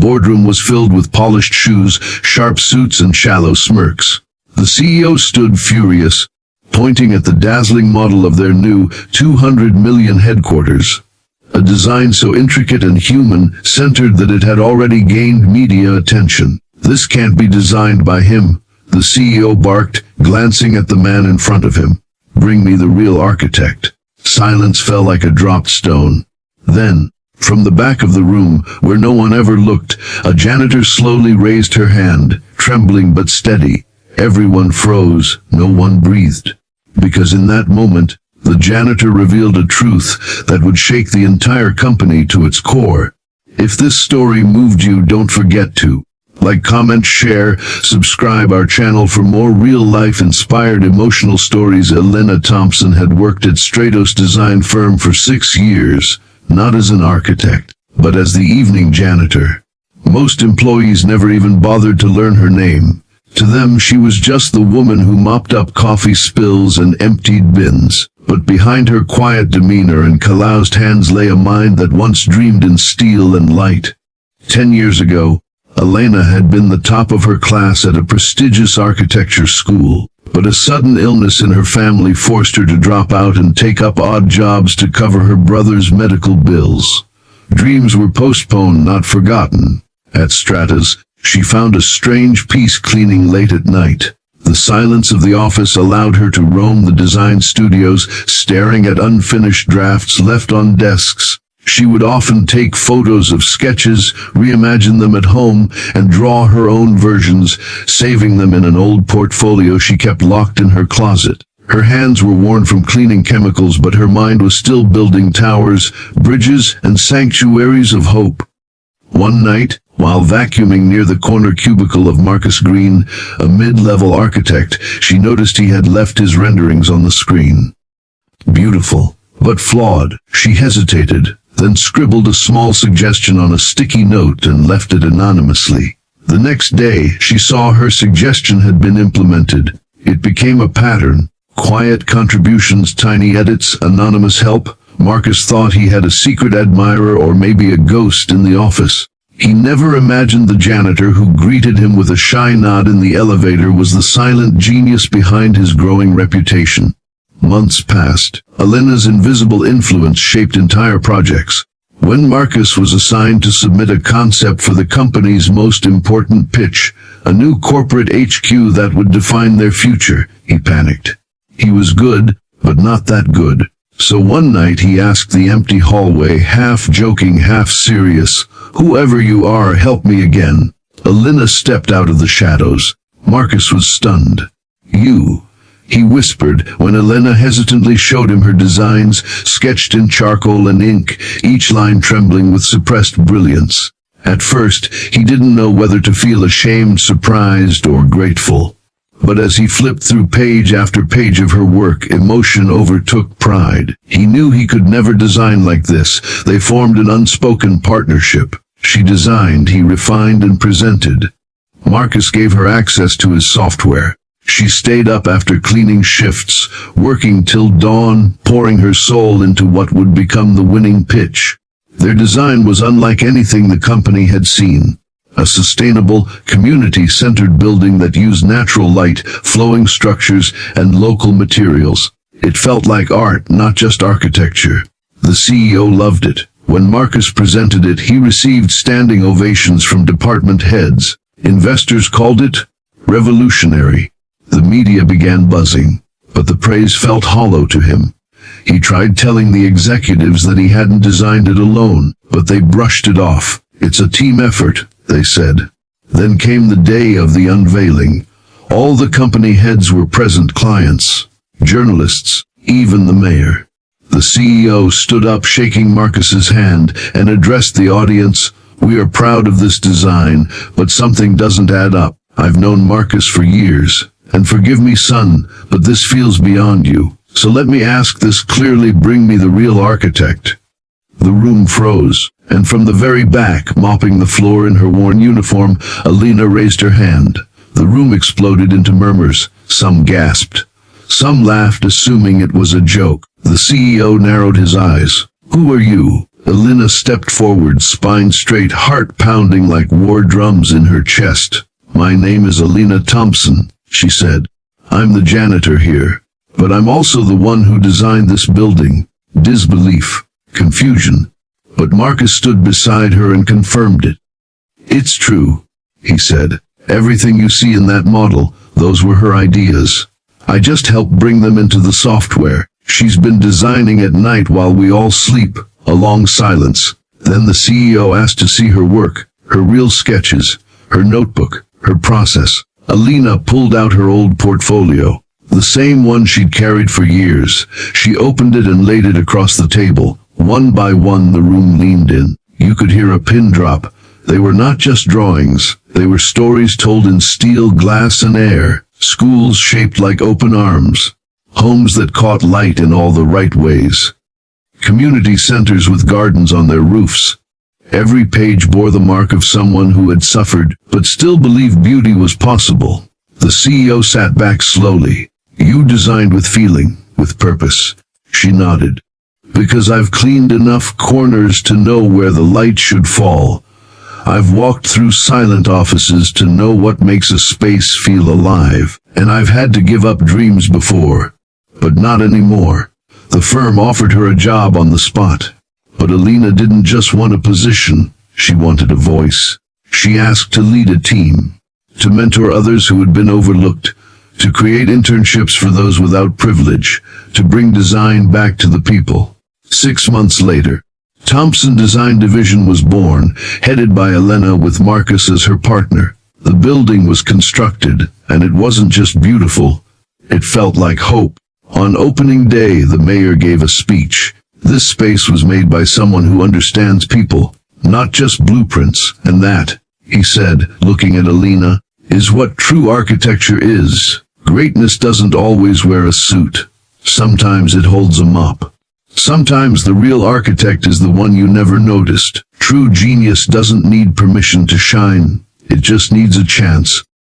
boardroom was filled with polished shoes, sharp suits, and shallow smirks. The CEO stood furious, pointing at the dazzling model of their new 200 million headquarters. A design so intricate and human-centered that it had already gained media attention. "This can't be designed by him," the CEO barked, glancing at the man in front of him. "Bring me the real architect." Silence fell like a dropped stone. Then, from the back of the room, where no one ever looked, a janitor slowly raised her hand, trembling but steady. Everyone froze, no one breathed. Because in that moment, the janitor revealed a truth that would shake the entire company to its core. If this story moved you, don't forget to like, comment, share, subscribe our channel for more real-life inspired emotional stories. Elena Thompson had worked at Stratos design firm for 6 years, not as an architect, but as the evening janitor. Most employees never even bothered to learn her name. To them, she was just the woman who mopped up coffee spills and emptied bins. But behind her quiet demeanor and calloused hands lay a mind that once dreamed in steel and light. 10 years ago, Elena had been the top of her class at a prestigious architecture school, but a sudden illness in her family forced her to drop out and take up odd jobs to cover her brother's medical bills. Dreams were postponed, not forgotten. At Stratos, she found a strange peace cleaning late at night. The silence of the office allowed her to roam the design studios, staring at unfinished drafts left on desks. She would often take photos of sketches, reimagine them at home, and draw her own versions, saving them in an old portfolio she kept locked in her closet. Her hands were worn from cleaning chemicals, but her mind was still building towers, bridges, and sanctuaries of hope. One night, while vacuuming near the corner cubicle of Marcus Green, a mid-level architect, she noticed he had left his renderings on the screen. Beautiful, but flawed. She hesitated, then scribbled a small suggestion on a sticky note and left it anonymously. The next day, she saw her suggestion had been implemented. It became a pattern. Quiet contributions, tiny edits, anonymous help. Marcus thought he had a secret admirer or maybe a ghost in the office. He never imagined the janitor who greeted him with a shy nod in the elevator was the silent genius behind his growing reputation. Months passed. Elena's invisible influence shaped entire projects. When Marcus was assigned to submit a concept for the company's most important pitch, a new corporate HQ that would define their future, he panicked. He was good, but not that good. So one night he asked the empty hallway, half joking, half serious, "Whoever you are, help me again." Elena stepped out of the shadows. Marcus was stunned. "You," he whispered, when Elena hesitantly showed him her designs, sketched in charcoal and ink, each line trembling with suppressed brilliance. At first, he didn't know whether to feel ashamed, surprised, or grateful. But as he flipped through page after page of her work, emotion overtook pride. He knew he could never design like this. They formed an unspoken partnership. She designed, he refined and presented. Marcus gave her access to his software. She stayed up after cleaning shifts, working till dawn, pouring her soul into what would become the winning pitch. Their design was unlike anything the company had seen. A sustainable, community-centered building that used natural light, flowing structures, and local materials. It felt like art, not just architecture. The CEO loved it. When Marcus presented it, he received standing ovations from department heads. Investors called it revolutionary. The media began buzzing, but the praise felt hollow to him. He tried telling the executives that he hadn't designed it alone, but they brushed it off. "It's a team effort," they said. Then came the day of the unveiling. All the company heads were present, clients, journalists, even the mayor. The CEO stood up, shaking Marcus's hand, and addressed the audience. "We are proud of this design, but something doesn't add up. I've known Marcus for years, and forgive me, son, but this feels beyond you. So let me ask this clearly, bring me the real architect." The room froze, and from the very back, mopping the floor in her worn uniform, Elena raised her hand. The room exploded into murmurs. Some gasped. Some laughed, assuming it was a joke. The CEO narrowed his eyes. "Who are you?" Elena stepped forward, spine straight, heart pounding like war drums in her chest. "My name is Elena Thompson," she said. "I'm the janitor here, but I'm also the one who designed this building." Disbelief, confusion, but Marcus stood beside her and confirmed it. "It's true," he said. "Everything you see in that model, those were her ideas. I just helped bring them into the software. She's been designing at night while we all sleep." A long silence. Then the CEO asked to see her work, her real sketches, her notebook, her process. Elena pulled out her old portfolio, the same one she'd carried for years. She opened it and laid it across the table. One by one the room leaned in. You could hear a pin drop. They were not just drawings. They were stories told in steel, glass, and air. Schools shaped like open arms. Homes that caught light in all the right ways. Community centers with gardens on their roofs. Every page bore the mark of someone who had suffered, but still believed beauty was possible. The CEO sat back slowly. "You designed with feeling, with purpose." She nodded. "Because I've cleaned enough corners to know where the light should fall. I've walked through silent offices to know what makes a space feel alive. And I've had to give up dreams before, but not anymore." The firm offered her a job on the spot. But Elena didn't just want a position, she wanted a voice. She asked to lead a team, to mentor others who had been overlooked, to create internships for those without privilege, to bring design back to the people. 6 months later, Thompson Design Division was born, headed by Elena with Marcus as her partner. The building was constructed, and it wasn't just beautiful, it felt like hope. On opening day, the mayor gave a speech. "This space was made by someone who understands people, not just blueprints, and that," he said, looking at Elena, "is what true architecture is. Greatness doesn't always wear a suit. Sometimes it holds a mop. Sometimes the real architect is the one you never noticed. True genius doesn't need permission to shine. It just needs a chance."